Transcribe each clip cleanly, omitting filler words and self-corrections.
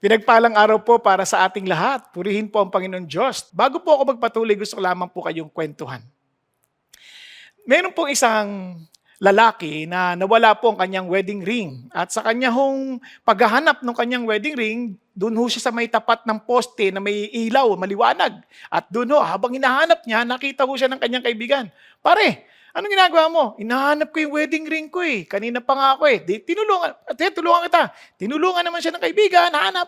Pinagpalang araw po para sa ating lahat. Purihin po ang Panginoon Diyos. Bago po ako magpatuloy, gusto ko lamang po kayong kwentuhan. Meron pong isang lalaki na nawala po ang kanyang wedding ring. At sa kanya hong paghahanap ng kanyang wedding ring, doon ho siya sa may tapat ng poste na may ilaw, maliwanag. At doon ho, habang hinahanap niya, nakita ho siya ng kanyang kaibigan. Pare, anong ginagawa mo? Hinahanap ko yung wedding ring ko eh. Kanina pa nga ako eh. Tulungan kita. Tinulungan naman siya ng kaibigan. Hanap.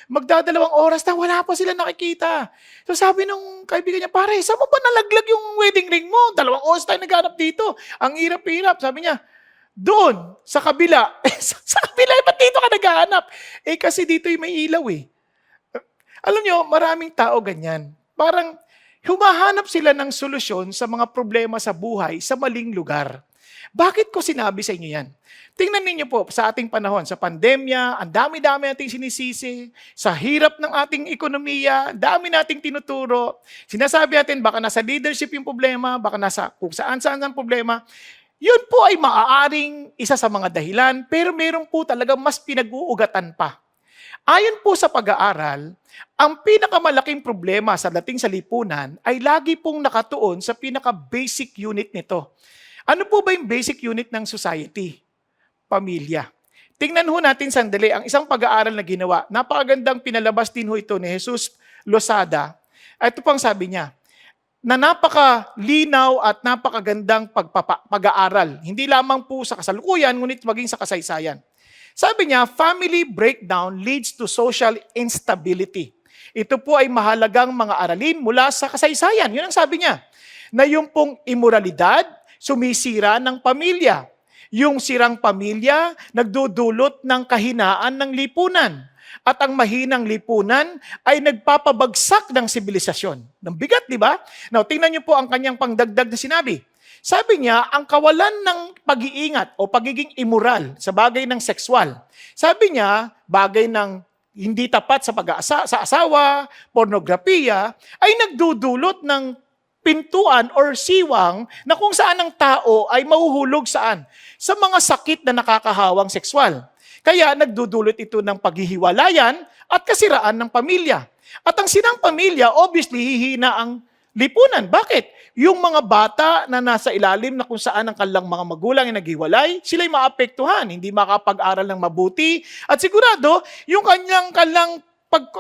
Magdadalawang oras na wala pa sila nakikita. So sabi nung kaibigan niya, pare, saan mo ba nalaglag yung wedding ring mo? 2 oras tayo naghanap dito. Ang hirap-hirap. Sabi niya, doon, sa kabila. Sa kabila, ba't dito ka naghahanap? Kasi dito yung may ilaw eh. Alam niyo, maraming tao ganyan. Parang humahanap sila ng solusyon sa mga problema sa buhay sa maling lugar. Bakit ko sinabi sa inyo yan? Tingnan ninyo po sa ating panahon, sa pandemya, ang dami-dami nating sinisisi, sa hirap ng ating ekonomiya, dami nating tinuturo. Sinasabi natin, baka nasa leadership yung problema, baka nasa kung saan-saan ang problema. Yun po ay maaaring isa sa mga dahilan, pero meron po talaga mas pinag-uugatan pa. Ayon po sa pag-aaral, ang pinakamalaking problema sa dating sa lipunan ay lagi pong nakatuon sa pinaka-basic unit nito. Ano po ba yung basic unit ng society? Pamilya. Tingnan ho natin sandali ang isang pag-aaral na ginawa. Napakagandang pinalabas din ho ito ni Jesus Losada. Ito pang sabi niya, na napakalinaw at napakagandang pag-aaral. Hindi lamang po sa kasalukuyan, ngunit maging sa kasaysayan. Sabi niya, family breakdown leads to social instability. Ito po ay mahalagang mga aralin mula sa kasaysayan. Yun ang sabi niya. Na yung pong imoralidad, sumisira ng pamilya. Yung sirang pamilya, nagdudulot ng kahinaan ng lipunan. At ang mahinang lipunan ay nagpapabagsak ng sibilisasyon. Ng bigat, di ba? Now, tingnan niyo po ang kanyang pangdagdag na sinabi. Sabi niya, ang kawalan ng pag-iingat o pagiging immoral sa bagay ng sexual. Sabi niya, bagay ng hindi tapat sa asawa, pornografiya, ay nagdudulot ng pintuan or siwang na kung saan ang tao ay mahuhulog saan? Sa mga sakit na nakakahawang sexual. Kaya nagdudulot ito ng paghihiwalayan at kasiraan ng pamilya. At ang sinang pamilya, obviously, hihina ang lipunan. Bakit? Yung mga bata na nasa ilalim na kung saan ang kanilang mga magulang ay naghiwalay, sila'y maapektuhan, hindi makapag-aral ng mabuti. At sigurado, yung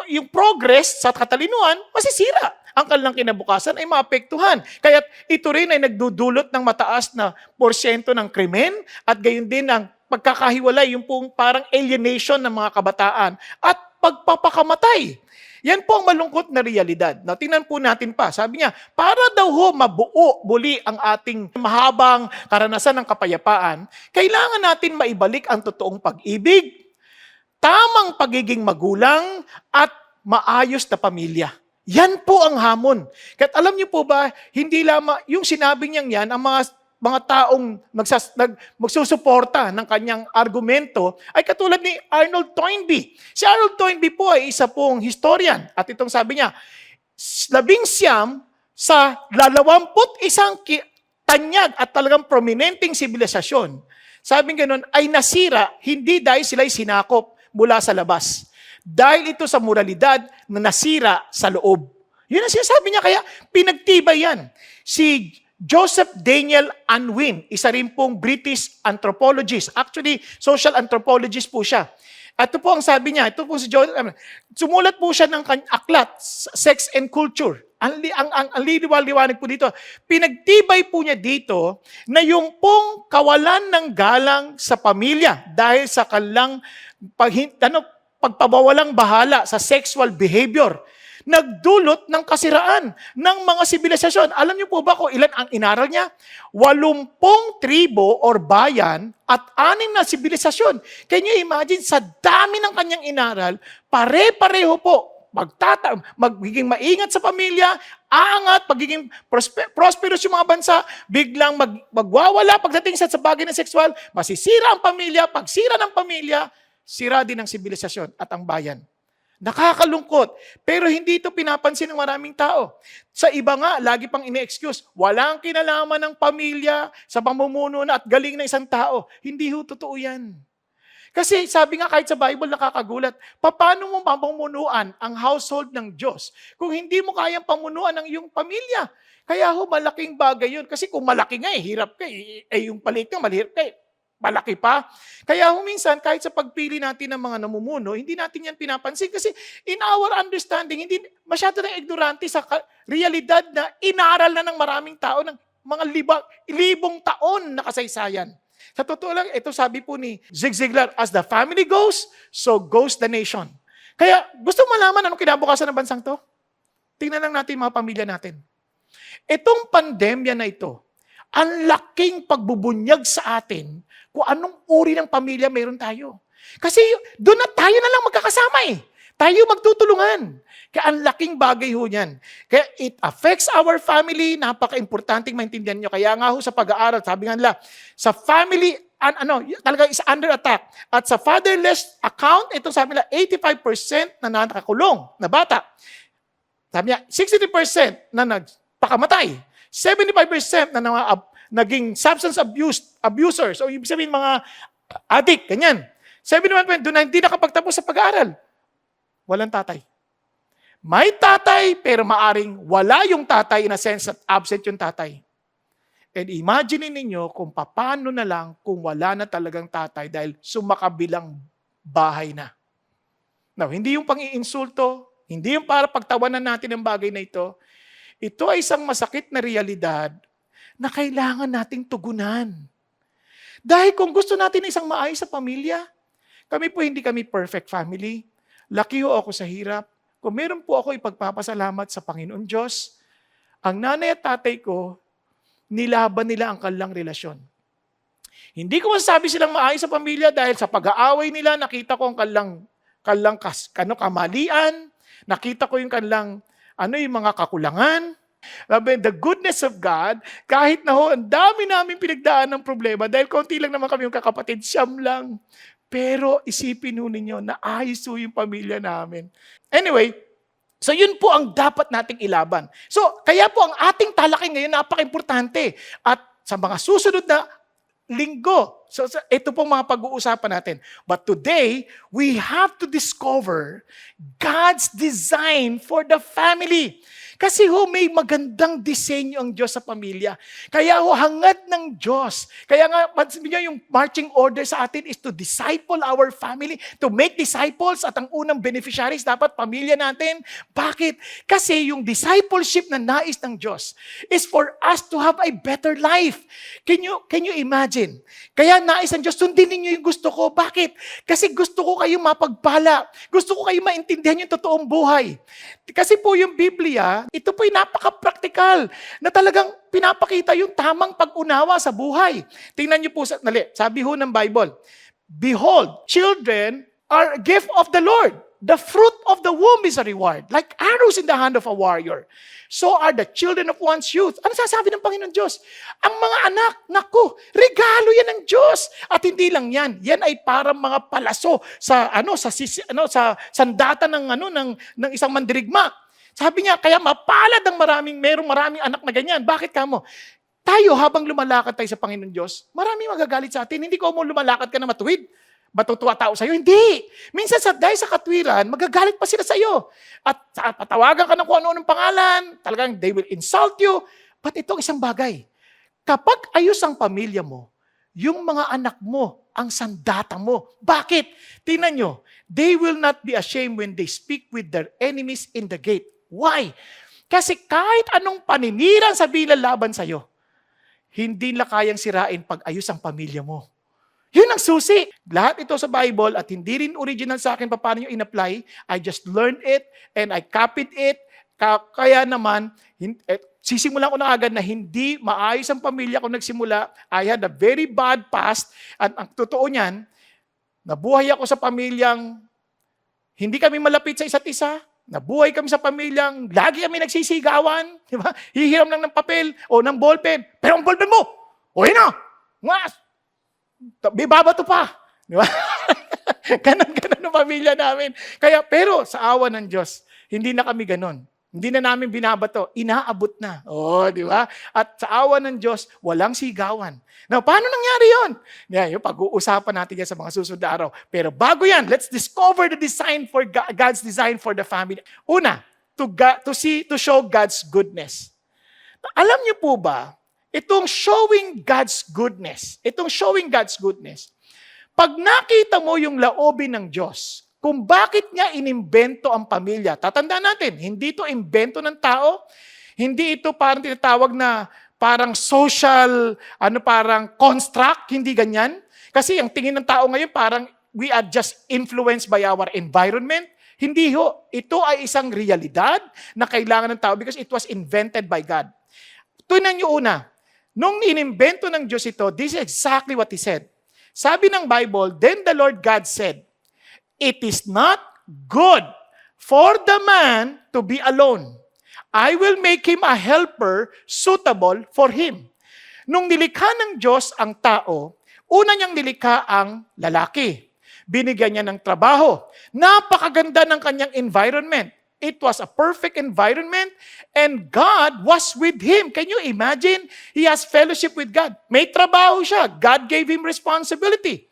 yung progress sa katalinuhan, masisira. Ang kanilang kinabukasan ay maapektuhan. Kaya ito rin ay nagdudulot ng mataas na porsyento ng krimen at gayon din ang pagkakahiwalay, yung pong parang alienation ng mga kabataan at pagpapakamatay. Yan po ang malungkot na realidad. Now, tingnan po natin pa. Sabi niya, para daw ho mabuo muli ang ating mahabang karanasan ng kapayapaan, kailangan natin maibalik ang totoong pag-ibig, tamang pagiging magulang, at maayos na pamilya. Yan po ang hamon. Kahit alam niyo po ba, hindi lamang, yung sinabi niyang yan, ang mga taong magsusuporta ng kanyang argumento ay katulad ni Arnold Toynbee. Si Arnold Toynbee po ay isa pong historian. At itong sabi niya, 19 sa 21 tanyag at talagang prominenteng sibilisasyon, sabi ganun, ay nasira hindi dahil sila'y sinakop mula sa labas. Dahil ito sa moralidad na nasira sa loob. Yun ang sinasabi niya, kaya pinagtibay yan. Si Joseph Daniel Unwin, isa rin pong British anthropologist. Actually, social anthropologist po siya. At ito po ang sabi niya, ito po si Joseph, sumulat po siya ng aklat, Sex and Culture. Ang liwanag po dito. Pinagtibay po niya dito na yung pong kawalan ng galang sa pamilya dahil sa kanilang pagpabawalang bahala sa sexual behavior, nagdulot ng kasiraan ng mga sibilisasyon. Alam niyo po ba kung ilan ang inaral niya? 80 tribo or bayan at 6 na sibilisasyon. Can you imagine, sa dami ng kanyang inaral, pare-pareho po, magiging maingat sa pamilya, aangat, pagiging prosperous yung mga bansa, biglang magwawala pagdating sa bagay ng sexual, masisira ang pamilya, pagsira ng pamilya, sira din ang sibilisasyon at ang bayan. Nakakalungkot. Pero hindi ito pinapansin ng maraming tao. Sa iba nga, lagi pang ine-excuse, walang kinalaman ng pamilya sa pamumuno at galing ng isang tao. Hindi ho totoo yan. Kasi sabi nga kahit sa Bible nakakagulat, paano mo papamunuan ang household ng Diyos kung hindi mo kayang pamunuan ang iyong pamilya? Kaya malaking bagay yun. Kasi kung malaki nga hirap ka yung palit ka, malihirap ka malaki pa. Kaya minsan, kahit sa pagpili natin ng mga namumuno, hindi natin yan pinapansin kasi in our understanding, hindi masyado na ignorante sa realidad na inaral na ng maraming tao ng mga libong taon na kasaysayan. Sa totoo lang, ito sabi po ni Zig Ziglar, as the family goes, so goes the nation. Kaya gusto malaman anong kinabukasan ng bansang to? Tingnan lang natin mga pamilya natin. Itong pandemya na ito, ang laking pagbubunyag sa atin kung anong uri ng pamilya meron tayo. Kasi doon na tayo na lang magkakasama eh. Tayo magtutulungan. Kaya ang laking bagay ho niyan. Kaya it affects our family. Napaka-importanting maintindihan nyo. Kaya nga ho sa pag-aaral, sabi nga nila, sa family, talaga is under attack. At sa fatherless account, ito sabi nila, 85% na nakakulong na bata. Sabi niya, 63% na nagpakamatay. 75% na naging substance abusers. O ibig sabihin mga addict, ganyan. 71% doon na hindi nakapagtapos sa pag-aaral. Walang tatay. May tatay, pero maaring wala yung tatay in a sense that absent yung tatay. And imagine ninyo kung paano na lang kung wala na talagang tatay dahil sumakabilang bahay na. Now, hindi yung pang-iinsulto, hindi yung para pagtawanan natin ang bagay na ito. Ito ay isang masakit na realidad na kailangan nating tugunan. Dahil kung gusto natin isang maayos sa pamilya, kami po hindi kami perfect family. Laki ho ako sa hirap. Kung meron po ako ipagpapasalamat sa Panginoon Diyos, ang nanay at tatay ko, nilaban nila ang kanilang relasyon. Hindi ko masasabi silang maayos sa pamilya dahil sa pag-aaway nila, nakita ko ang kanilang kamalian, nakita ko yung kanilang yung mga kakulangan. The goodness of God, kahit na ho, ang dami namin pinagdaan ng problema dahil konti lang naman kami yung kakapatid, siyam lang. Pero isipin ho ninyo na ayos ho yung pamilya namin. Anyway, so yun po ang dapat nating ilaban. So, kaya po ang ating talakay ngayon napaka-importante. At sa mga susunod na linggo, so ito pong mga pag-uusapan natin. But today, we have to discover God's design for the family. Kasi may magandang disenyo ang Diyos sa pamilya. Kaya hangad ng Diyos. Kaya nga, yung marching order sa atin is to disciple our family, to make disciples, at ang unang beneficiaries dapat pamilya natin. Bakit? Kasi yung discipleship na nais ng Diyos is for us to have a better life. Can you imagine? Kaya nais ng Diyos, sundin ninyo yung gusto ko. Bakit? Kasi gusto ko kayong mapagpala. Gusto ko kayong maintindihan yung totoong buhay. Kasi po yung Biblia, ito po'y napaka-practical na talagang pinapakita yung tamang pag-unawa sa buhay. Tingnan niyo po, sabi ho ng Bible, behold, children are a gift of the Lord. The fruit of the womb is a reward, like arrows in the hand of a warrior. So are the children of one's youth. Ano sasabi ng Panginoon Diyos? Ang mga anak, naku, regalo yan ng Diyos. At hindi lang yan. Yan ay parang mga palaso sa sandata ng isang mandirigma. Sabi niya, kaya mapalad ang merong maraming anak na ganyan. Bakit kamo? Tayo, habang lumalakad tayo sa Panginoon Diyos, maraming magagalit sa atin. Hindi ko mo lumalakad ka na matuwid. Matutuwa tao sa'yo? Hindi. Minsan dahil sa katwiran, magagalit pa sila sa'yo. At patawagan ka ng kung ano-anong pangalan, talagang they will insult you. But ito isang bagay. Kapag ayos ang pamilya mo, yung mga anak mo, ang sandata mo. Bakit? Tingnan nyo, they will not be ashamed when they speak with their enemies in the gate. Why? Kasi kahit anong paninirang sabihin laban sa'yo, hindi nila kayang sirain pag ayos ang pamilya mo. Yun ang susi. Lahat ito sa Bible at hindi rin original sa akin paano nyo in-apply. I just learned it and I copied it. Kaya naman, sisimulan ko na agad na hindi maayos ang pamilya ko nagsimula. I had a very bad past. At ang totoo niyan, nabuhay ako sa pamilyang hindi kami malapit sa isa't isa. Nabuhay kami sa pamilyang lagi kami nagsisigawan. Diba? Hihiram lang ng papel o ng ballpen. Pero ang ballpen mo, o yun na, bibabato pa. Di ba? Ganon ang pamilya namin. Kaya, pero sa awa ng Diyos, hindi na kami ganon. Hindi na namin binabato, inaabot na. Di ba? At sa awa ng Diyos, walang sigawan. Now, paano nangyari yun? Yan, yung pag-uusapan natin yan sa mga susunod na araw. Pero bago yan, let's discover the design for God's design for the family. Una, to show God's goodness. Alam niyo po ba, itong showing God's goodness, pag nakita mo yung laobin ng Diyos, kung bakit niya inimbento ang pamilya. Tatandaan natin, hindi ito imbento ng tao, hindi ito parang tinatawag na parang social, parang construct, hindi ganyan. Kasi ang tingin ng tao ngayon parang we are just influenced by our environment. Hindi ho, ito ay isang realidad na kailangan ng tao because it was invented by God. Tunan niyo una, nung inimbento ng Diyos ito, this is exactly what He said. Sabi ng Bible, then the Lord God said, "It is not good for the man to be alone. I will make him a helper suitable for him." Nung nilikha ng Diyos ang tao, una niyang nilikha ang lalaki. Binigyan niya ng trabaho. Napakaganda ng kanyang environment. It was a perfect environment and God was with him. Can you imagine? He has fellowship with God. May trabaho siya. God gave him responsibility.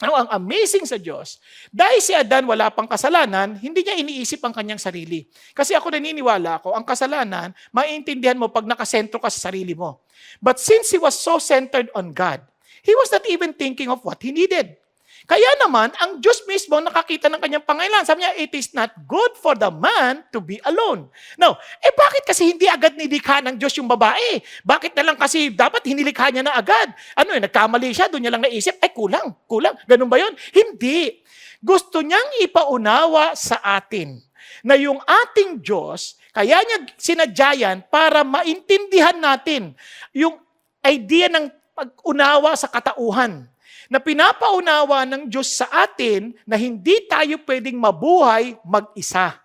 Now, ang amazing sa Diyos, dahil si Adan wala pang kasalanan, hindi niya iniisip ang kanyang sarili. Kasi ako naniniwala ang kasalanan, maiintindihan mo pag nakasentro ka sa sarili mo. But since he was so centered on God, he was not even thinking of what he needed. Kaya naman, ang Diyos mismo nakakita ng kanyang pangailangan. Sabi niya, it is not good for the man to be alone. Now, bakit kasi hindi agad nilikha ng Diyos yung babae? Bakit na lang kasi dapat hinilikha niya na agad? Nagkamali siya, doon niya lang naisip, kulang. Ganun ba yun? Hindi. Gusto niyang ipaunawa sa atin na yung ating Diyos, kaya niya sinadya yan para maintindihan natin yung idea ng pag-unawa sa katauhan na pinapaunawa ng Diyos sa atin na hindi tayo pwedeng mabuhay mag-isa.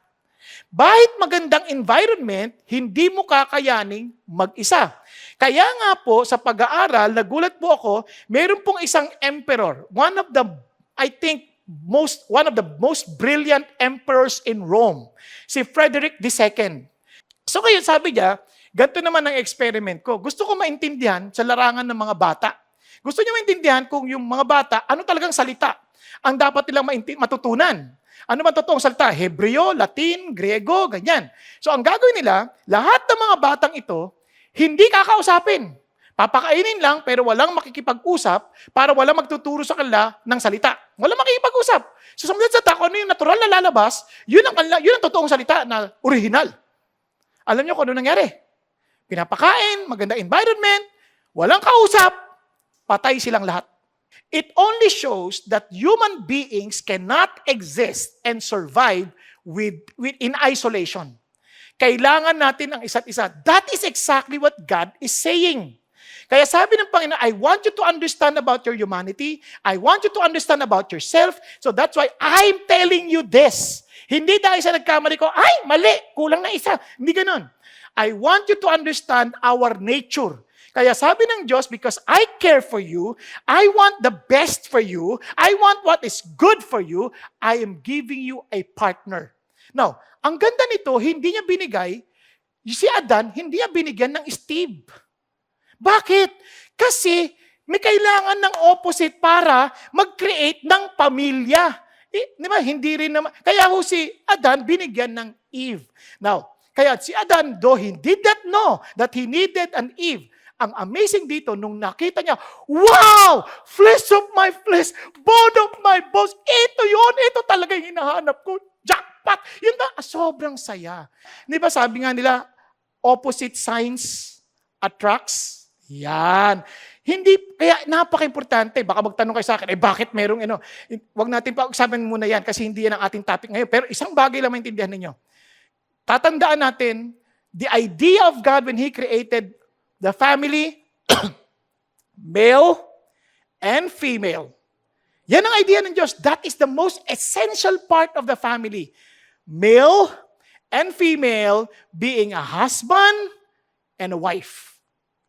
Bahit magandang environment, hindi mo kakayaning mag-isa. Kaya nga po, sa pag-aaral, nagulat po ako, meron pong isang emperor, one of the most brilliant emperors in Rome, si Frederick II. So ngayon, sabi niya, ganito naman ang experiment ko. Gusto ko maintindihan sa larangan ng mga bata. Gusto niyo maintindihan kung yung mga bata, ano talagang salita ang dapat nilang matutunan. Ano ba totoong salita? Hebreo, Latin, Grego, ganyan. So ang gagawin nila, lahat ng mga batang ito, hindi kakausapin. Papakainin lang, pero walang makikipag-usap para walang magtuturo sa kanila ng salita. Walang makikipag-usap. So sa mga salita, kung ano yung natural na lalabas, yun ang totoong salita na original. Alam niyo kung ano nangyari? Pinapakain, maganda environment, walang kausap, patay silang lahat. It only shows that human beings cannot exist and survive in isolation. Kailangan natin ang isa't isa. That is exactly what God is saying. Kaya sabi ng Panginoon, I want you to understand about your humanity. I want you to understand about yourself. So that's why I'm telling you this. Hindi dahil sa nagkamali ko, mali, kulang na isa. Hindi ganun. I want you to understand our nature. Kaya sabi ng Diyos, because I care for you, I want the best for you, I want what is good for you, I am giving you a partner. Now, ang ganda nito, hindi niya binigay, si Adan, hindi niya binigyan ng Steve. Bakit? Kasi may kailangan ng opposite para mag-create ng pamilya. Di ba? Hindi rin naman. Kaya si Adan binigyan ng Eve. Now, kaya si Adan, though he did not know that he needed an Eve, ang amazing dito, nung nakita niya, wow! Flesh of my flesh, bone of my bones. Ito yun, ito talaga yung hinahanap ko. Jackpot! Yun na, sobrang saya. Di ba sabi nga nila, opposite signs attracts? Yan. Hindi, kaya napaka-importante. Baka magtanong kayo sa akin, bakit merong Huwag natin pag-usapan muna yan kasi hindi yan ang ating topic ngayon. Pero isang bagay lang maintindihan ninyo. Tatandaan natin, the idea of God when He created the family, male and female. Yan ang idea ng Diyos. That is the most essential part of the family. Male and female being a husband and a wife.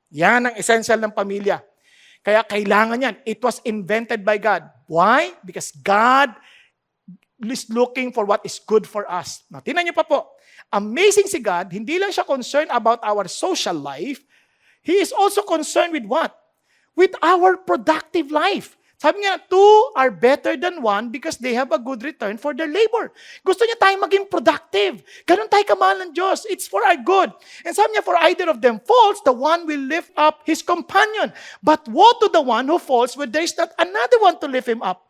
Yan ang essential ng pamilya. Kaya kailangan yan. It was invented by God. Why? Because God is looking for what is good for us. Now, tingnan niyo pa po. Amazing si God, hindi lang siya concerned about our social life, He is also concerned with what? With our productive life. Sabi niya, two are better than one because they have a good return for their labor. Gusto niya tayong maging productive. Ganon tayo kamahal ng Diyos. It's for our good. And sabi niya, for either of them falls, the one will lift up his companion. But woe to the one who falls when there is not another one to lift him up.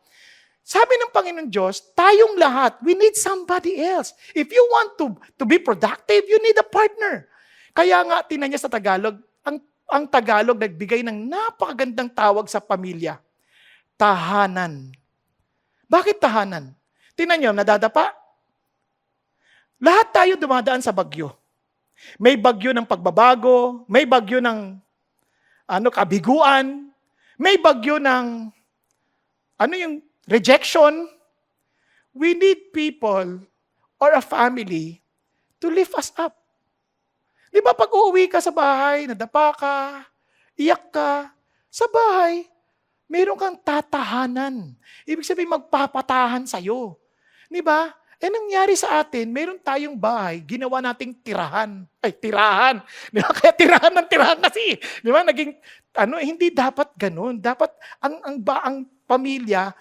Sabi ng Panginoon Diyos, tayong lahat, we need somebody else. If you want to be productive, you need a partner. Kaya nga, tinan niya sa Tagalog, ang Tagalog nagbigay ng napakagandang tawag sa pamilya. Tahanan. Bakit tahanan? Tingnan nyo, nadadapa. Lahat tayo dumadaan sa bagyo. May bagyo ng pagbabago, may bagyo ng kabiguan, may bagyo ng yung rejection. We need people or a family to lift us up. Di ba pag uuwi ka sa bahay, nadapa ka, iyak ka, sa bahay, meron kang tatahanan. Ibig sabihin, magpapatahan sa'yo. Di ba? Nangyari sa atin, meron tayong bahay, ginawa nating tirahan. Ay, tirahan. Di ba? Kaya tirahan ng tirahan kasi. Di ba? Naging, hindi dapat ganun. Dapat, ang pamilya,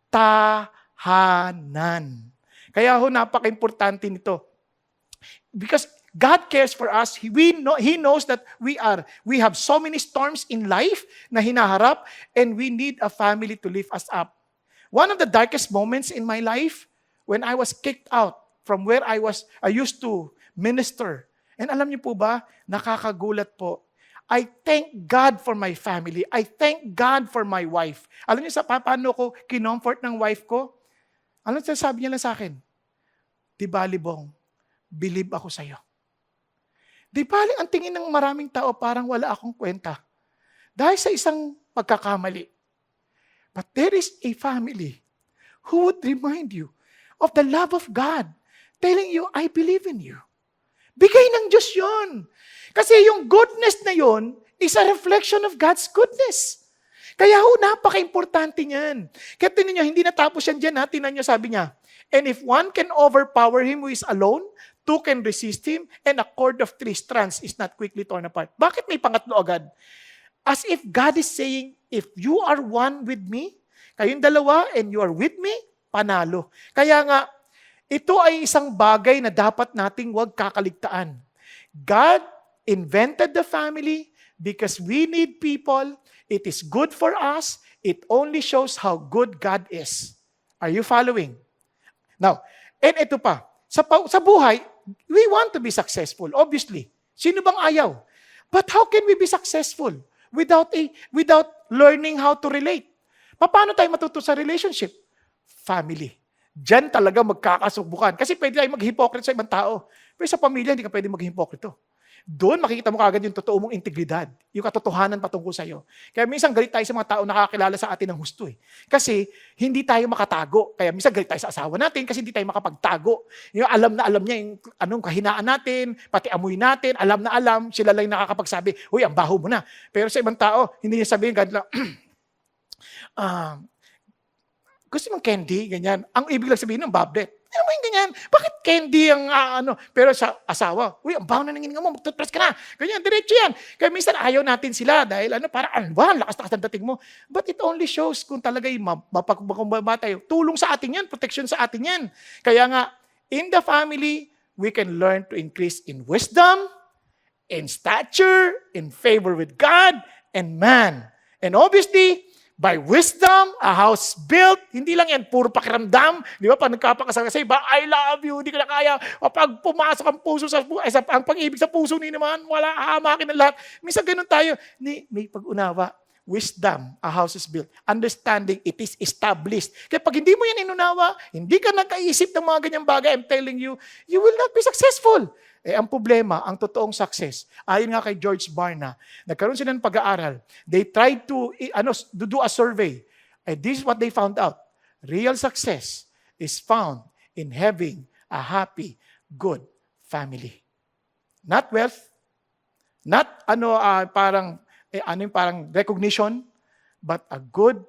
tahanan. Kaya napaka-importante nito. Because God cares for us. He knows that we have so many storms in life na hinaharap, and we need a family to lift us up. One of the darkest moments in my life, when I was kicked out from where I used to minister. And alam niyo po ba, nakakagulat po. I thank God for my family. I thank God for my wife. Alam niyo paano ko kinomfort ng wife ko? Ano sabi niya lang sa akin? Di ba, Libong, believe ako sa'yo. Di bali, ang tingin ng maraming tao parang wala akong kwenta. Dahil sa isang pagkakamali. But there is a family who would remind you of the love of God, telling you, I believe in you. Bigay ng Diyos yun. Kasi yung goodness na yun is a reflection of God's goodness. Kaya napaka-importante niyan. Kaya tinan nyo, hindi natapos yan dyan. Tinan nyo, sabi niya, and if one can overpower him who is alone, two can resist him, and a cord of three strands is not quickly torn apart. Bakit may pangatlo agad? As if God is saying, if you are one with me, kayong dalawa, and you are with me, panalo. Kaya nga, ito ay isang bagay na dapat nating huwag kakaligtaan. God invented the family because we need people. It is good for us. It only shows how good God is. Are you following? Now, and ito pa, sa buhay, we want to be successful, obviously. Sino bang ayaw? But how can we be successful without learning how to relate? Paano tayo matuto sa relationship? Family. Diyan talaga magkakasubukan. Kasi pwede tayo mag-hypocrite sa ibang tao. Pero sa pamilya, hindi ka pwede mag-hypocrite. Doon makikita mo kagad yung totoo mong integridad, yung katotohanan patungkol sa iyo. Kaya minsan galit tayo sa mga tao nakakilala sa atin ng husto. Kasi hindi tayo makatago. Kaya minsan galit tayo sa asawa natin kasi hindi tayo makapagtago. Yung alam na alam niya yung anong kahinaan natin, pati amoy natin, alam na alam, sila lang nakakapagsabi, uy, ang baho mo na. Pero sa ibang tao, hindi niya sabihin, ganun lang, gusto mong candy, ganyan. Ang ibig lang sabihin ng bablet. Ano mo yung ganyan? Bakit candy ang Pero sa asawa, uy, ang baho na nangininga mo, mag-toothbrush ka na. Ganyan, diretso yan. Kaya minsan ayaw natin sila dahil parang lakas-lakas ng dating mo. But it only shows kung talaga yung mapagkumbaba tayo. Tulong sa atin yan, protection sa atin yan. Kaya nga, in the family, we can learn to increase in wisdom, in stature, in favor with God and man. And obviously, by wisdom, a house built, hindi lang yan, puro pakiramdam. Di ba? Pag nagkapakasal sa iba, I love you, hindi ka na kaya. Pag pumasok ang puso ang pag-ibig sa puso ni naman, wala, hamakin ng lahat. Minsan ganun tayo. May pag-unawa. Wisdom, a house is built. Understanding, it is established. Kaya pag hindi mo yan inunawa, hindi ka nagkaisip ng mga ganyang bagay, I'm telling you, you will not be successful. Ang problema, ang totoong success, ayon nga kay George Barna, nagkaroon sila ng pag-aaral. They tried to do a survey. And this is what they found out. Real success is found in having a happy, good family. Not wealth, not parang recognition, but a good,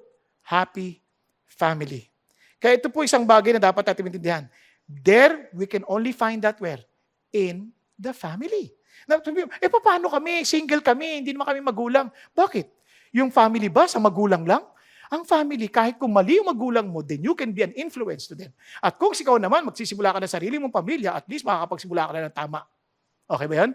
happy family. Kaya ito po isang bagay na dapat natin maintindihan. There, we can only find that where? In the family. Paano kami? Single kami, hindi naman kami magulang. Bakit? Yung family ba sa magulang lang? Ang family, kahit kung mali yung magulang mo, then you can be an influence to them. At kung ikaw naman, magsisimula ka ng sarili mong pamilya, at least makakapagsimula ka na ng tama. Okay ba yan?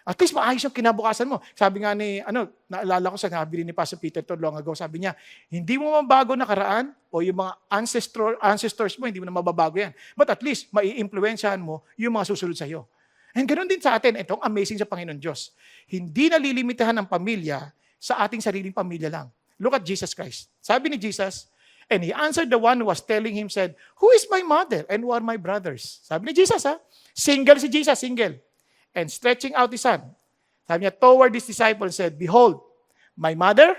At least maayos yung kinabukasan mo. Sabi nga ni, naalala ko sa nabili ni Pastor Peter Todd long ago, sabi niya, hindi mo mabago nakaraan o yung mga ancestors mo, hindi mo na mababago yan. But at least, mai-influensyahan mo yung mga susunod sa iyo. And ganoon din sa atin, itong amazing sa Panginoon Diyos. Hindi nalilimitahan ng pamilya sa ating sariling pamilya lang. Look at Jesus Christ. Sabi ni Jesus, and he answered the one who was telling him, said, who is my mother and who are my brothers? Sabi ni Jesus, single si Jesus, single. And stretching out his hand, sabi niya, toward his disciples, said, behold, my mother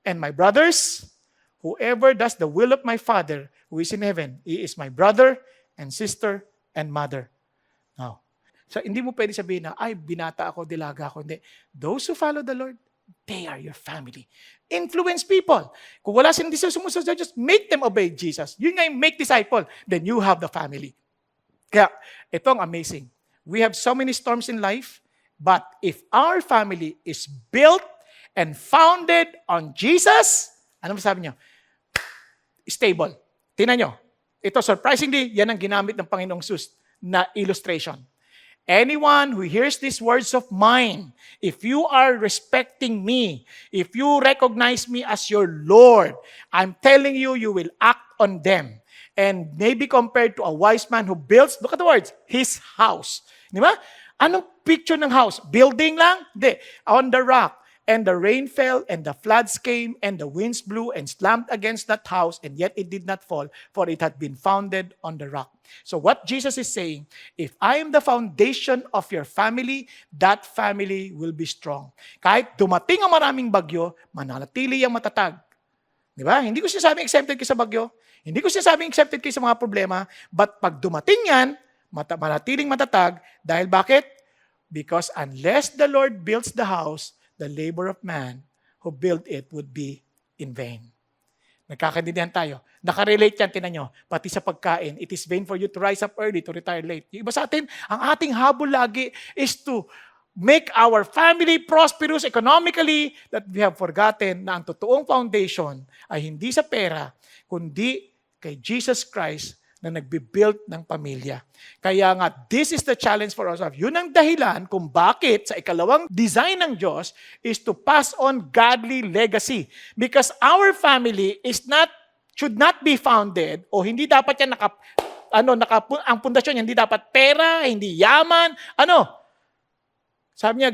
and my brothers, whoever does the will of my Father who is in heaven, he is my brother and sister and mother. Now, so hindi mo pwede sabihin na, ay, binata ako, dilaga ako. Hindi. Those who follow the Lord, they are your family. Influence people. Kung wala silang sumusunod sa Diyos, make them obey Jesus. Yun nga yung make disciple. Then you have the family. Kaya, ito ang amazing. We have so many storms in life, but if our family is built and founded on Jesus, ano masabi niyo? Stable. Tingnan nyo. Ito, surprisingly, yan ang ginamit ng Panginoong Jesus na illustration. Anyone who hears these words of mine, if you are respecting me, if you recognize me as your Lord, I'm telling you, you will act on them. And maybe compared to a wise man who builds, look at the words, his house. Di ba? Anong picture ng house? Building lang? Hindi. On the rock. And the rain fell, and the floods came, and the winds blew and slammed against that house, and yet it did not fall, for it had been founded on the rock. So what Jesus is saying, if I am the foundation of your family, that family will be strong. Kahit dumating ang maraming bagyo, mananatili ang matatag. Di ba? Hindi ko sinasabing exempted kayo sa bagyo. Hindi ko sinasabing exempted kayo sa mga problema. But pag dumating yan, manatiling matatag. Dahil bakit? Because unless the Lord builds the house, the labor of man who built it would be in vain. Nagkakaintindihan tayo. Nakarelate yan, tinan nyo. Pati sa pagkain, it is vain for you to rise up early, to retire late. Yung iba sa atin, ang ating habol lagi is to make our family prosperous economically, that we have forgotten na ang totoong foundation ay hindi sa pera, kundi kay Jesus Christ na nagbibuild ng pamilya. Kaya nga, this is the challenge for us. Yun ang dahilan kung bakit sa ikalawang design ng Diyos is to pass on godly legacy. Because our family should not be founded o hindi dapat yan ang pundasyon, hindi dapat pera, hindi yaman, sabi niya,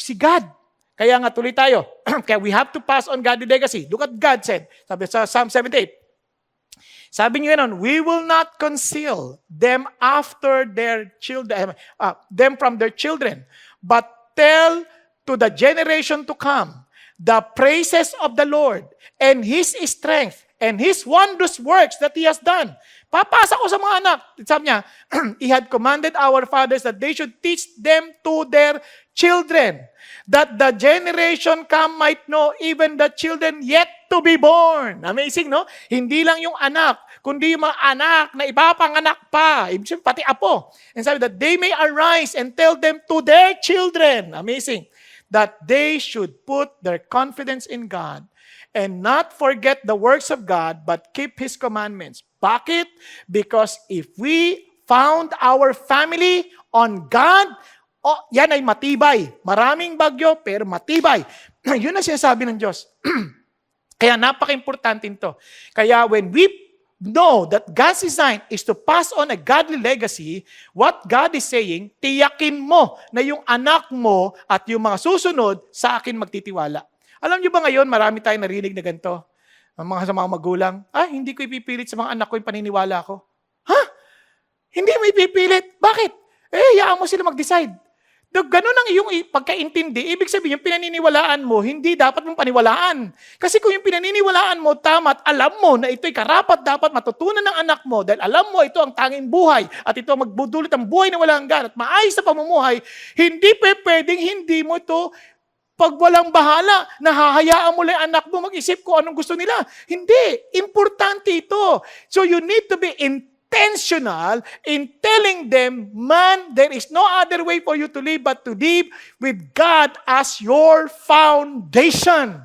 si God. Kaya nga tuloy tayo. Kaya we have to pass on godly legacy. Look at God said. Sabi sa Psalm 78. Sabi niyo yan, we will not conceal them after their children, them from their children, but tell to the generation to come the praises of the Lord and His strength and His wondrous works that He has done. Papasa ko sa mga anak. Sabi niya, He had commanded our fathers that they should teach them to their children, that the generation come might know, even the children yet to be born. Amazing, no? Hindi lang yung anak, kundi yung mga anak na ipapanganak pa. Ibig sabihin, pati apo. And sabi that they may arise and tell them to their children. Amazing. That they should put their confidence in God and not forget the works of God, but keep His commandments. Bakit? Because if we found our family on God, yan ay matibay. Maraming bagyo, pero matibay. Yun ang sinasabi ng Diyos. Kaya napaka-importante ito. Kaya when we know that God's design is to pass on a godly legacy, what God is saying, tiyakin mo na yung anak mo at yung mga susunod sa akin magtitiwala. Alam niyo ba ngayon, marami tayong narinig na ganito? Sa mga magulang, hindi ko ipipilit sa mga anak ko yung paniniwala ko. Ha? Hindi mo ipipilit? Bakit? Hayaan mo sila mag-decide. Ganun ang iyong pagkaintindi. Ibig sabihin, yung pinaniniwalaan mo, hindi dapat mong paniwalaan. Kasi kung yung pinaniniwalaan mo, tama at alam mo na ito'y karapat dapat matutunan ng anak mo dahil alam mo ito ang tanging buhay at ito ang magbudulot ang buhay na walang hanggan at maayos na pamumuhay, hindi pwedeng hindi mo ito Pag walang bahala, nahahayaan mo lang yung anak mo mag-isip kung anong gusto nila. Hindi. Importante ito. So you need to be intentional in telling them, man, there is no other way for you to live but to live with God as your foundation.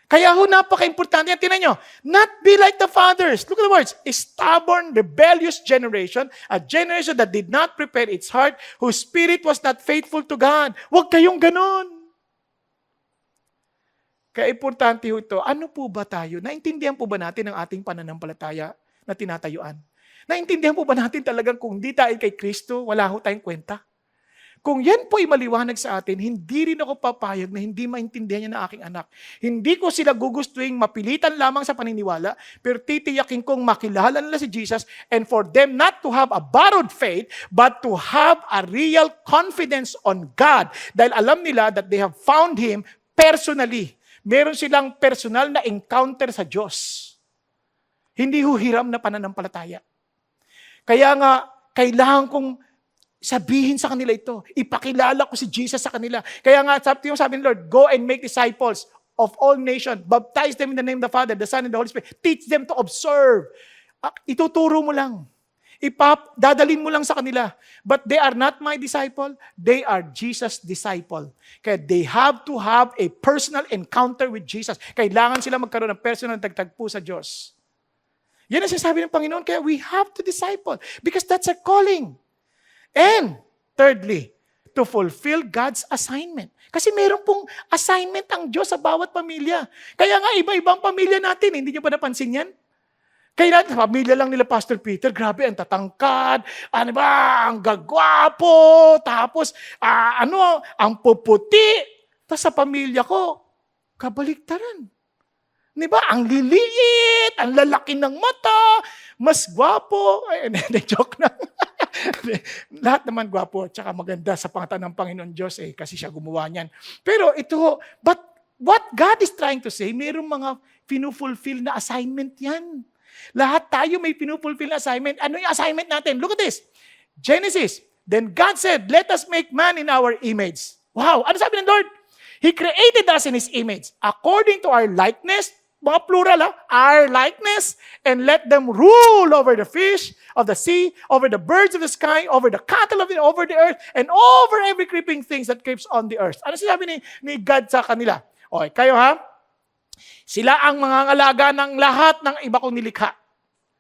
Kaya napaka-importante yan. Tingnan nyo, not be like the fathers. Look at the words. A stubborn, rebellious generation, a generation that did not prepare its heart, whose spirit was not faithful to God. Huwag kayong ganon. Kaya importante ito, ano po ba tayo? Naintindihan po ba natin ang ating pananampalataya na tinatayuan? Naintindihan po ba natin talagang kung hindi tayo kay Kristo, wala ho tayong kwenta? Kung yan po ay maliwanag sa atin, hindi rin ako papayag na hindi maintindihan niya na aking anak. Hindi ko sila gugustuhin mapilitan lamang sa paniniwala, pero titiyakin kong makilala nila si Jesus and for them not to have a borrowed faith, but to have a real confidence on God. Dahil alam nila that they have found Him personally. Meron silang personal na encounter sa Diyos. Hindi ho hiram na pananampalataya. Kaya nga, kailangan kong sabihin sa kanila ito. Ipakilala ko si Jesus sa kanila. Kaya nga, sabi ni Lord, go and make disciples of all nations. Baptize them in the name of the Father, the Son, and the Holy Spirit. Teach them to observe. Ituturo mo lang. Dadalin mo lang sa kanila. But they are not my disciple. They are Jesus' disciple. Kaya they have to have a personal encounter with Jesus. Kailangan sila magkaroon ng personal tagtagpo sa Diyos. Yan ang sinasabi ng Panginoon. Kaya we have to disciple. Because that's our calling. And, thirdly, to fulfill God's assignment. Kasi meron pong assignment ang Diyos sa bawat pamilya. Kaya nga, iba-ibang pamilya natin. Hindi nyo ba napansin yan? Kaya natin, pamilya lang nila Pastor Peter, grabe, ang tatangkad, ang gagwapo, tapos, ang puputi. Tapos sa pamilya ko, kabaliktaran. Di ba? Ang liliit, ang lalaki ng mata, mas gwapo. Ay, joke na. Lahat naman gwapo at saka maganda sa pangalan ng Panginoon Diyos kasi siya gumawa niyan. Pero ito, but what God is trying to say, mayroong mga pinufulfill na assignment yan. Lahat tayo may pinufulfill na assignment. Ano yung assignment natin? Look at this. Genesis. Then God said, let us make man in our image. Wow! Ano sabi ng Lord? He created us in His image according to our likeness, mga plural our likeness, and let them rule over the fish of the sea, over the birds of the sky, over the cattle over the earth, and over every creeping thing that creeps on the earth. Ano sinabi ni God sa kanila? Okay, kayo sila ang mga ngalaga ng lahat ng iba kong nilikha.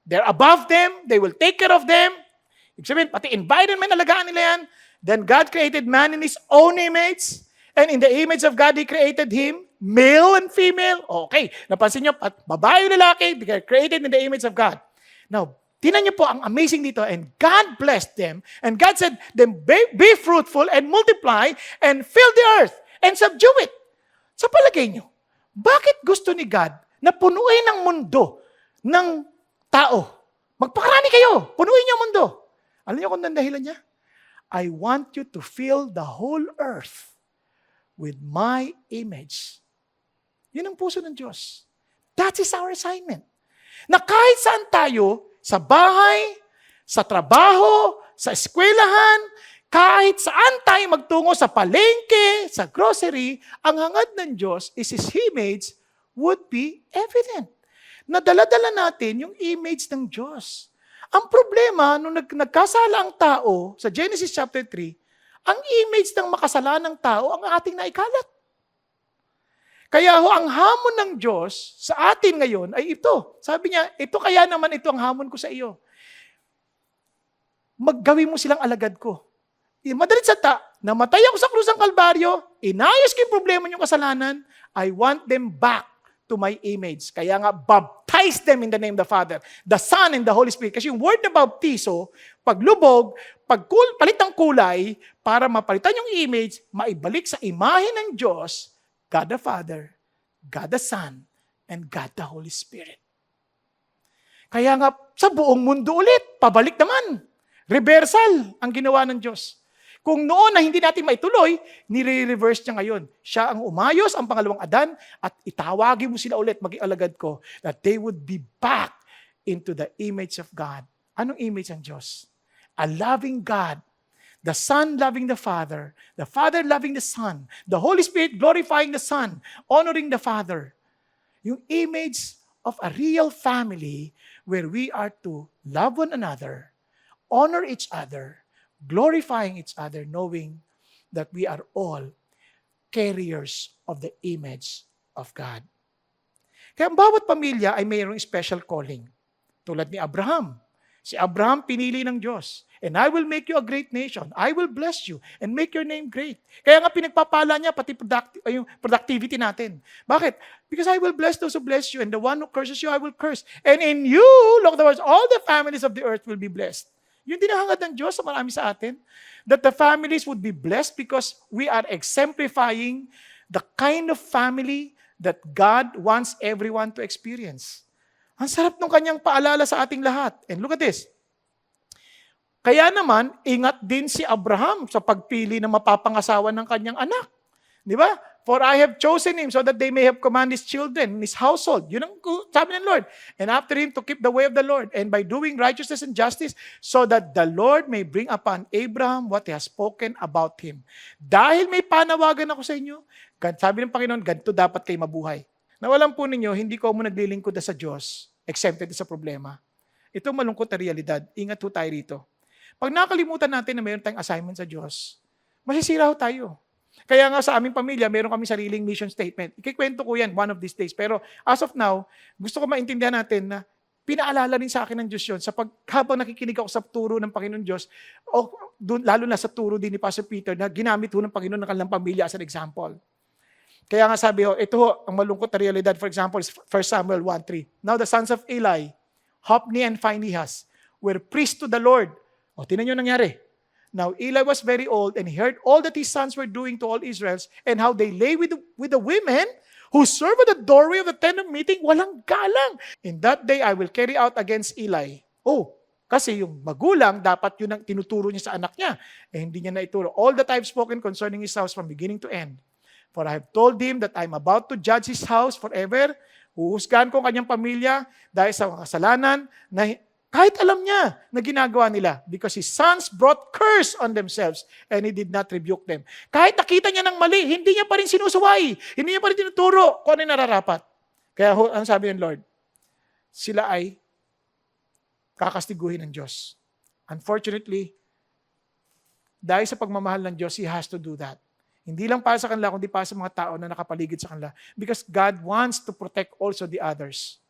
They're above them, they will take care of them. Ibig sabihin, pati environment, alagaan nila yan. Then God created man in His own image, and in the image of God, He created him, male and female. Okay, napansin nyo, babae o lalaki, they are created in the image of God. Now, tinan nyo po, ang amazing dito, and God blessed them, and God said, then be fruitful and multiply, and fill the earth, and subdue it. Sa palagay nyo, bakit gusto ni God na punuin ang mundo ng tao? Magpakarami kayo, punuin niyo ang mundo. Alam niyo kung ang dahilan niya? I want you to fill the whole earth with my image. Yun ang puso ng Diyos. That is our assignment. Na kahit saan tayo, sa bahay, sa trabaho, sa eskwelahan, kahit saan tayo magtungo sa palengke, sa grocery, ang hangad ng Diyos is His image would be evident. Nadala-dala natin yung image ng Diyos. Ang problema, nung nagkasala ang tao, sa Genesis chapter 3, ang image ng makasalanang tao ang ating naikalat. Kaya ang hamon ng Diyos sa atin ngayon ay ito. Sabi niya, ito kaya naman ito ang hamon ko sa iyo. Maggawin mo silang alagad ko. Madalit namatay ako sa krus ng Kalbaryo, inayos ko yung problema niyong kasalanan, I want them back to my image. Kaya nga, baptize them in the name of the Father, the Son, and the Holy Spirit. Kasi yung word na baptizo, paglubog, palit ng kulay, para mapalitan yung image, maibalik sa imahe ng Diyos, God the Father, God the Son, and God the Holy Spirit. Kaya nga, sa buong mundo ulit, pabalik naman. Reversal ang ginawa ng Diyos. Kung noon na hindi natin maituloy, nire-reverse niya ngayon. Siya ang umayos, ang pangalawang Adan, at itawagin mo sila ulit, maging alagad ko, that they would be back into the image of God. Anong image ng Diyos? A loving God The Son loving the Father loving the Son, the Holy Spirit glorifying the Son, honoring the Father. Yung image of a real family where we are to love one another, honor each other, glorifying each other, knowing that we are all carriers of the image of God. Kaya ang bawat pamilya ay mayroong special calling. Tulad ni Abraham. Si Abraham pinili ng Diyos. And I will make you a great nation. I will bless you and make your name great. Kaya nga pinagpapala niya pati yung productivity natin. Bakit? Because I will bless those who bless you, and the one who curses you, I will curse. And in you, look the words, all the families of the earth will be blessed. Yung dinahangad ng Diyos sa marami sa atin, that the families would be blessed because we are exemplifying the kind of family that God wants everyone to experience. Ang sarap nung kanyang paalala sa ating lahat. And look at this. Kaya naman, ingat din si Abraham sa pagpili na mapapangasawa ng kanyang anak. Di ba? For I have chosen him so that they may have command his children, his household. Yun ang sabi ng Lord. And after him to keep the way of the Lord, and by doing righteousness and justice, so that the Lord may bring upon Abraham what he has spoken about him. Dahil may panawagan ako sa inyo, sabi ng Panginoon, ganito dapat kayo mabuhay. Nawalan po ninyo, hindi ko mo naglilingkod sa Diyos, exempted sa problema. Ito malungkot na realidad. Ingat ho tayo rito. Pag nakalimutan natin na mayroon tayong assignment sa Diyos, masisira ho tayo. Kaya nga sa aming pamilya, meron kami sariling mission statement. Ikikwento ko yan one of these days. Pero as of now, gusto ko maintindihan natin na pinaalala rin sa akin ng Diyos yun. Habang nakikinig ako sa turo ng Panginoon Diyos, lalo na sa turo din ni Pastor Peter, na ginamit ho ng Panginoon ng kanilang pamilya as an example. Kaya nga sabi ho, ito ho, ang malungkot na realidad, for example, is 1 Samuel 1:3. Now the sons of Eli, Hophni and Phinehas, were priests to the Lord. O, tinan nyo nangyari. Now Eli was very old, and he heard all that his sons were doing to all Israels, and how they lay with the women who serve at the doorway of the tent of meeting, walang galang. In that day, I will carry out against Eli. Oh, kasi yung magulang, dapat yun ang tinuturo niya sa anak niya. Eh, hindi niya na ituro. All that I've spoken concerning his house from beginning to end. For I have told him that I'm about to judge his house forever. Huhusgahan ko ang kanyang pamilya dahil sa kasalanan na kahit alam niya na ginagawa nila, because his sons brought curse on themselves and he did not rebuke them. Kahit nakita niya ng mali, hindi niya pa rin sinusuway. Hindi niya pa rin tinuturo kung ano yung nararapat. Kaya ang sabi ng Lord, sila ay kakastiguhin ng Diyos. Unfortunately, dahil sa pagmamahal ng Diyos, He has to do that. Hindi lang para sa kanila, kundi para sa mga tao na nakapaligid sa kanila. Because God wants to protect also the others.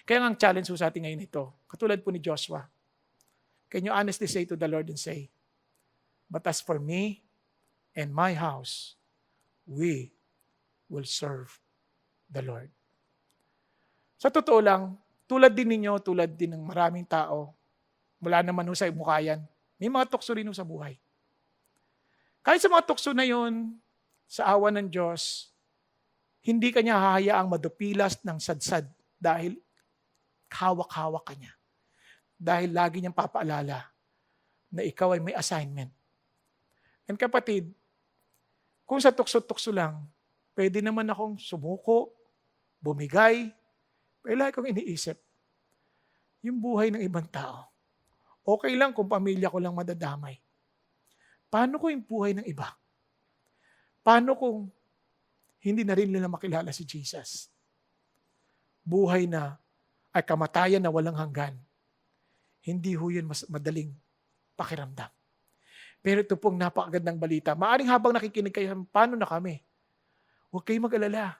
Kaya ang challenge sa atin ngayon ito, katulad po ni Joshua, can you honestly say to the Lord and say, but as for me and my house, we will serve the Lord. Sa totoo lang, tulad din ninyo, tulad din ng maraming tao, mula naman sa mukha yan, may mga tukso rin sa buhay. Kahit sa mga tukso na yun, sa awa ng Diyos, hindi kanya hahayaang madupilas ng sadsad dahil hawak-hawak ka niya. Dahil lagi niyang papaalala na ikaw ay may assignment. And kapatid, kung sa tukso-tukso lang, pwede naman akong sumuko, bumigay, pero lagi kong iniisip, yung buhay ng ibang tao. Okay lang kung pamilya ko lang madadamay. Paano ko yung buhay ng iba? Paano kung hindi na rin nila makilala si Jesus? Buhay na ay kamatayan na walang hanggan. Hindi ho yun mas madaling pakiramdam. Pero ito pong napakagandang balita. Maaring habang nakikinig kayo, paano na kami? Huwag kayong mag-alala.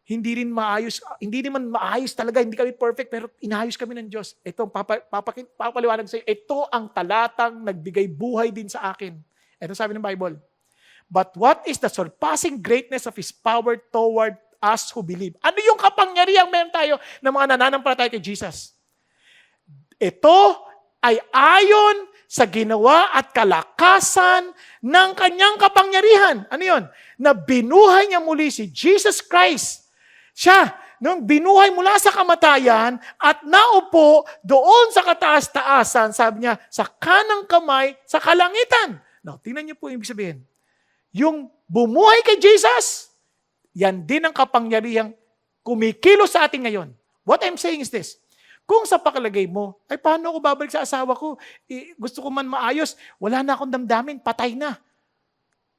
Hindi naman maayos talaga, hindi kami perfect, pero inayos kami ng Diyos. Ito, papaliwanag sa iyo, ito ang talatang nagbigay buhay din sa akin. Ito sabi ng Bible. But what is the surpassing greatness of His power toward us who believe? Ano yung kapangyarihang meron tayo ng mga nananampalataya kay Jesus? Ito ay ayon sa ginawa at kalakasan ng kanyang kapangyarihan. Ano yun? Na binuhay niya muli si Jesus Christ. Siya, nung binuhay mula sa kamatayan at naupo doon sa kataas-taasan, sabi niya, sa kanang kamay, sa kalangitan. Now, tingnan niyo po yung ibig sabihin. Yung bumuhay kay Jesus, yan din ang kapangyarihang kumikilos sa atin ngayon. What I'm saying is this, Kung sa pakalagay mo, ay paano ako babalik sa asawa ko? Gusto ko man maayos, wala na akong damdamin, patay na.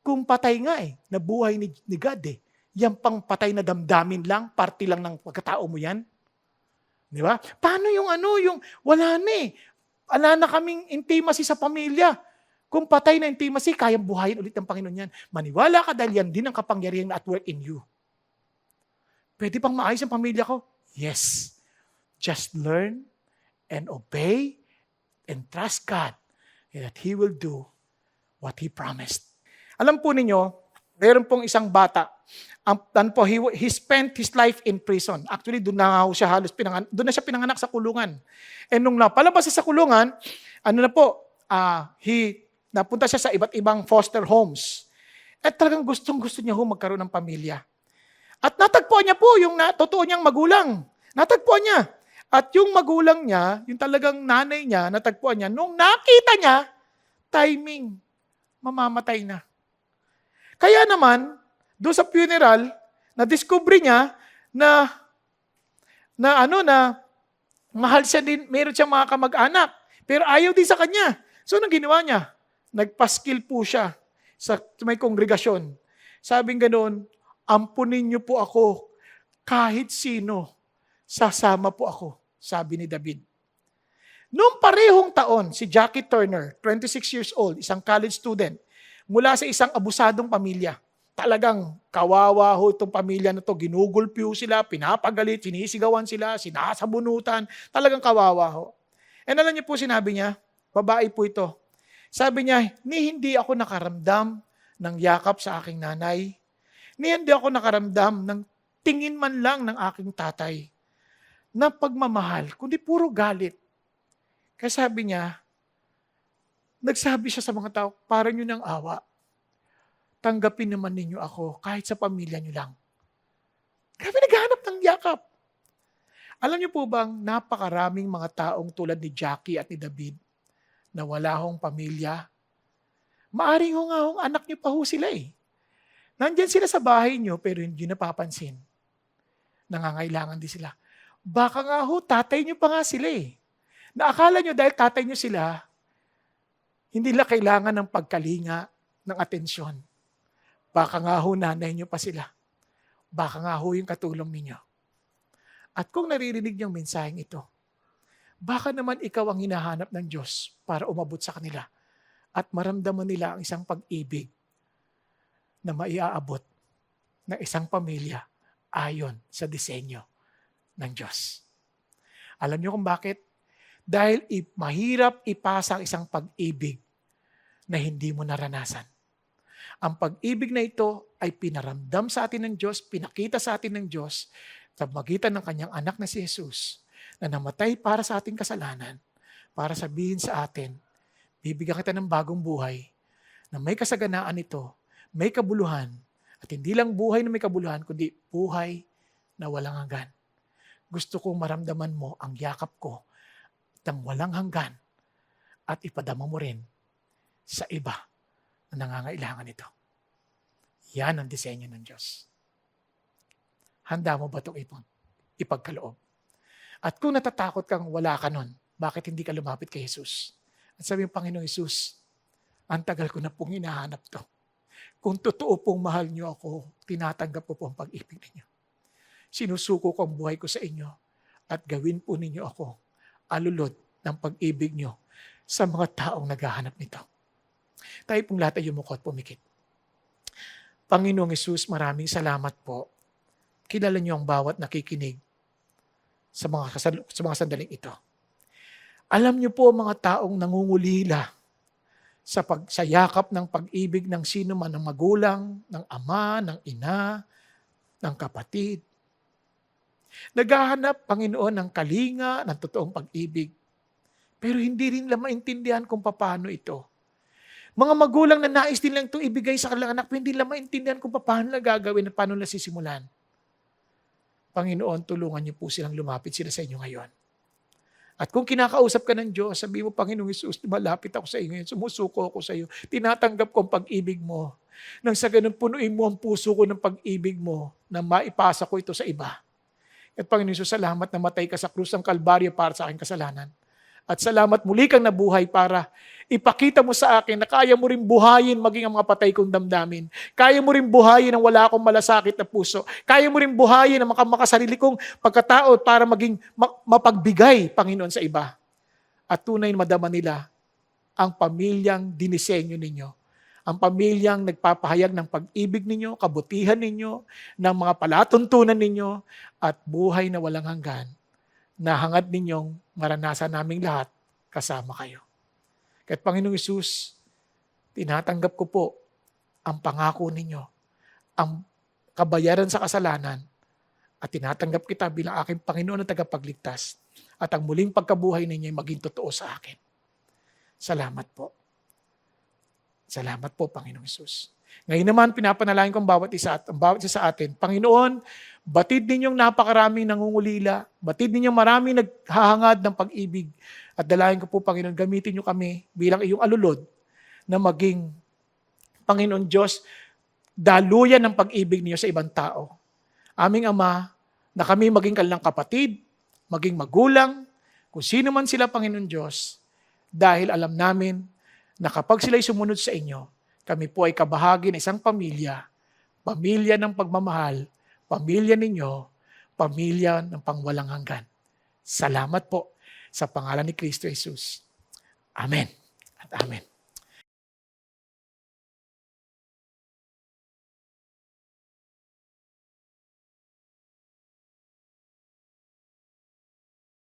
Kung patay nga nabuhay ni God Yan pang patay na damdamin lang, parte lang ng pagkatao mo yan. Di ba? Paano yung wala na Wala na kaming intimacy sa pamilya. Kung patay na intimacy, kayang buhayin ulit ng Panginoon yan. Maniwala ka dahil yan din ang kapangyarihan na at work in you. Pwede pang maayos ang pamilya ko? Yes. Just learn and obey and trust God that He will do what He promised. Alam po ninyo, meron pong isang bata. He spent his life in prison. Actually, doon na siya doon na siya pinanganak sa kulungan. And nung napalabas siya sa kulungan, napunta siya sa iba't ibang foster homes. At talagang gustong-gusto niya magkaroon ng pamilya. At natagpuan niya po yung totoo niyang magulang. Natagpuan niya. At yung magulang niya, yung talagang nanay niya, natagpuan niya, nung nakita niya, timing, mamamatay na. Kaya naman, doon sa funeral, na-discover niya na mahal siya din, meron siyang mga kamag-anak, pero ayaw din sa kanya. So, anong ginawa niya? Nagpaskil po siya sa may kongregasyon. Sabing ganoon, ampunin niyo po ako, kahit sino, sasama po ako, sabi ni David. Noong parehong taon, si Jackie Turner, 26 years old, isang college student, mula sa isang abusadong pamilya. Talagang kawawa itong pamilya na to, ginugulpi sila, pinapagalit, sinisigawan sila, sinasabunutan, talagang kawawa ho. And alam niyo po sinabi niya, babae po ito. Sabi niya, hindi ako nakaramdam ng yakap sa aking nanay. Hindi ako nakaramdam ng tingin man lang ng aking tatay na pagmamahal, kundi puro galit. Kaya sabi niya, nagsabi siya sa mga tao, para nyo ng awa. Tanggapin naman ninyo ako kahit sa pamilya nyo lang. Kami naghahanap ng yakap. Alam niyo po bang napakaraming mga taong tulad ni Jackie at ni David na wala hong pamilya? Maaring anak niyo pa sila Nandyan sila sa bahay niyo pero hindi napapansin. Nangangailangan din sila. Baka nga tatay niyo pa nga sila Naakala niyo dahil tatay niyo sila, hindi nila kailangan ng pagkalinga, ng atensyon. Baka nga nanay niyo pa sila. Baka nga yung katulong ninyo. At kung naririnig niyong mensaheng ito, baka naman ikaw ang hinahanap ng Diyos para umabot sa kanila at maramdaman nila ang isang pag-ibig na maiaabot ng isang pamilya ayon sa disenyo ng Diyos. Alam niyo kung bakit? Dahil mahirap ipasa ang isang pag-ibig na hindi mo naranasan. Ang pag-ibig na ito ay pinaramdam sa atin ng Diyos, pinakita sa atin ng Diyos sa magitan ng kanyang anak na si Jesus na namatay para sa ating kasalanan, para sabihin sa atin, bibigyan kita ng bagong buhay na may kasaganaan ito, may kabuluhan, at hindi lang buhay na may kabuluhan, kundi buhay na walang hanggan. Gusto kong maramdaman mo ang yakap ko ng walang hanggan at ipadama mo rin sa iba na nangangailangan ito. Yan ang disenyo ng Diyos. Handa mo ba itong ipagkaloob? At kung natatakot kang wala ka nun, bakit hindi ka lumapit kay Jesus? At sabi ng Panginoong Jesus, ang tagal ko na pong hinahanap to. Kung totoo pong mahal niyo ako, tinatanggap ko po ang pag-ibig ninyo. Sinusuko ko ang buhay ko sa inyo at gawin po ninyo ako alulod ng pag-ibig nyo sa mga taong naghahanap nito. Tayo pong lahat ay yumuko at pumikit. Panginoong Hesus, maraming salamat po. Kilala niyo ang bawat nakikinig sa mga sandaling ito. Alam niyo po mga taong nangungulila sa yakap ng pag-ibig ng sino man, ng magulang, ng ama, ng ina, ng kapatid. Naghahanap, Panginoon, ng kalinga, ng totoong pag-ibig. Pero hindi rin nila maintindihan kung paano ito. Mga magulang na nais din lang itong ibigay sa kanilang anak, pero hindi nila maintindihan kung paano nila gagawin at paano nila sisimulan. Panginoon, tulungan niyo po silang lumapit sila sa inyo ngayon. At kung kinakausap ka ng Diyos, sabi mo, Panginoong Hesus, malapit ako sa iyo ngayon, sumusuko ako sa iyo, tinatanggap ko ang pag-ibig mo. Nang sa ganun, punuin mo ang puso ko ng pag-ibig mo na maipasa ko ito sa iba. At Panginoon Jesus, salamat na matay ka sa krus ng Kalbaryo para sa aking kasalanan. At salamat muli kang nabuhay para ipakita mo sa akin na kaya mo rin buhayin maging ang mga patay kong damdamin. Kaya mo rin buhayin ang wala akong malasakit na puso. Kaya mo rin buhayin ang makasarili kong pagkatao para maging mapagbigay, Panginoon, sa iba. At tunay na madama nila ang pamilyang dinisenyo ninyo. Ang pamilyang nagpapahayag ng pag-ibig ninyo, kabutihan ninyo, ng mga palatuntunan ninyo, at buhay na walang hanggan na hangad ninyong maranasan naming lahat kasama kayo. Kahit Panginoong Hesus, tinatanggap ko po ang pangako ninyo, ang kabayaran sa kasalanan, at tinatanggap kita bilang aking Panginoon at tagapagligtas, at ang muling pagkabuhay ninyo ay maging totoo sa akin. Salamat po. Salamat po, Panginoong Hesus. Ngayon naman, pinapanalangin ko ang bawat isa sa atin. Panginoon, batid ninyong napakaraming nangungulila, batid ninyong maraming naghahangad ng pag-ibig. At dalayan ko po, Panginoon, gamitin niyo kami bilang iyong alulod na maging, Panginoon Diyos, daluyan ng pag-ibig niyo sa ibang tao. Aming Ama, na kami maging kanilang kapatid, maging magulang, kung sino man sila, Panginoon Diyos, dahil alam namin na kapag sila'y sumunod sa inyo, kami po ay kabahagi ng isang pamilya, pamilya ng pagmamahal, pamilya ninyo, pamilya ng pangwalang hanggan. Salamat po sa pangalan ni Kristo Jesus. Amen at amen.